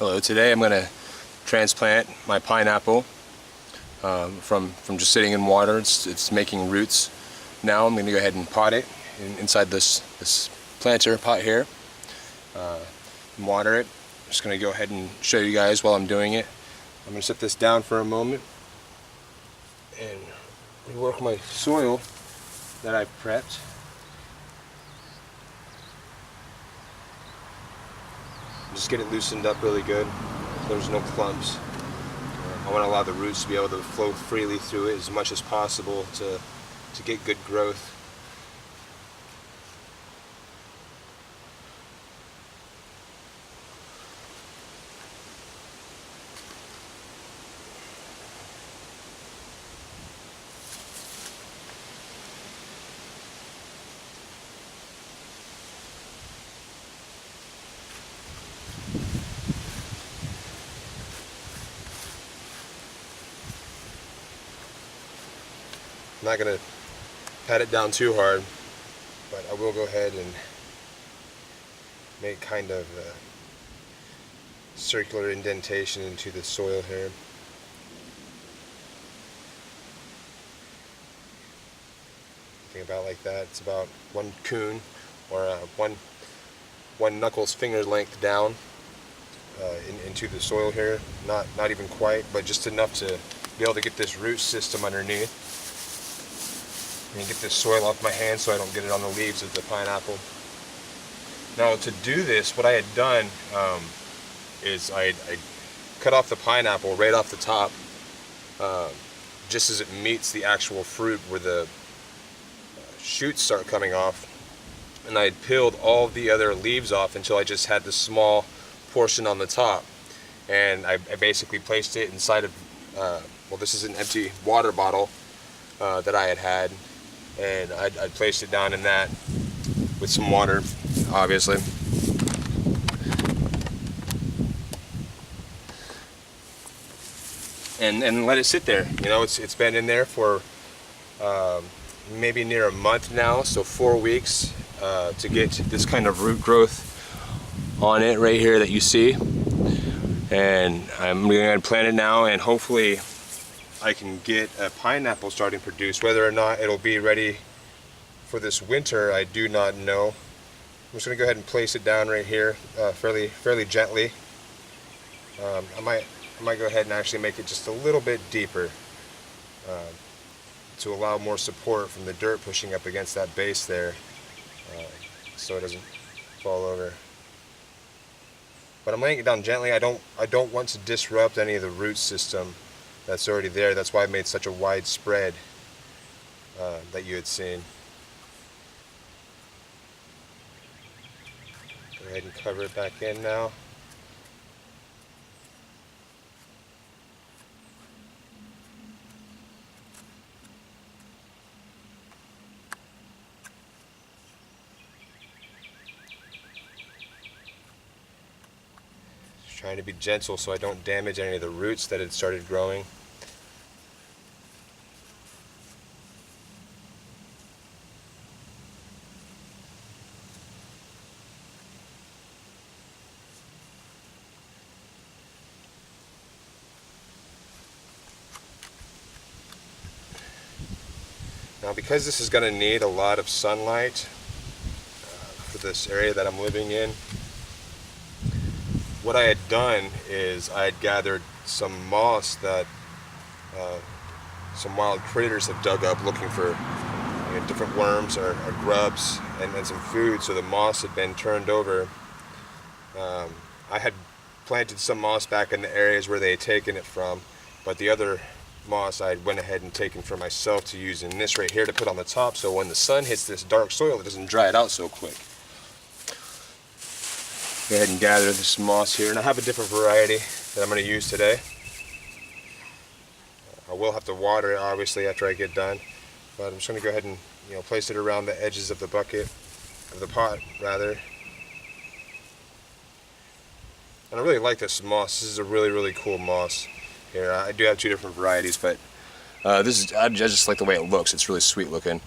Hello, today I'm going to transplant my pineapple from just sitting in water. It's making roots now. I'm going to go ahead and pot it inside this planter pot here and water it. I'm just going to go ahead and show you guys while I'm doing it. I'm going to set this down for a moment and rework my soil that I've prepped. Just get it loosened up really good. There's no clumps. I want to allow the roots to be able to flow freely through it as much as possible to get good growth. I'm not going to pat it down too hard, but I will go ahead and make kind of a circular indentation into the soil here. Think about like that. It's about one coon or one knuckle's finger length down into the soil here. Not even quite, but just enough to be able to get this root system underneath. And get this soil off my hand so I don't get it on the leaves of the pineapple. Now to do this, what I had done is I cut off the pineapple right off the top, just as it meets the actual fruit where the shoots start coming off. And I had peeled all the other leaves off until I just had the small portion on the top. And I basically placed it inside of, well, this is an empty water bottle that I had. And I placed it down in that with some water, obviously. And let it sit there. You know, it's been in there for maybe near a month now, so 4 weeks to get this kind of root growth on it right here that you see. And I'm going to plant it now, and hopefully I can get a pineapple starting to produce. Whether or not it'll be ready for this winter, I do not know. I'm just going to go ahead and place it down right here, fairly gently. I might go ahead and actually make it just a little bit deeper to allow more support from the dirt pushing up against that base there, so it doesn't fall over. But I'm laying it down gently. I don't want to disrupt any of the root system that's already there. That's why I made such a wide spread that you had seen. Go ahead and cover it back in now. Just trying to be gentle so I don't damage any of the roots that had started growing. Now, because this is going to need a lot of sunlight for this area that I'm living in, what I had done is I had gathered some moss that some wild critters have dug up looking for different worms or grubs and some food, so the moss had been turned over. I had planted some moss back in the areas where they had taken it from, but the other moss I went ahead and taken for myself to use in this right here to put on the top, so when the sun hits this dark soil it doesn't dry it out so quick. Go ahead and gather this moss here, and I have a different variety that I'm going to use today. I will have to water it obviously after I get done, but I'm just going to go ahead and place it around the edges of the bucket, of the pot rather. And I really like this moss. This is a really cool moss. Here, I do have two different varieties, but I just like the way it looks. It's really sweet looking.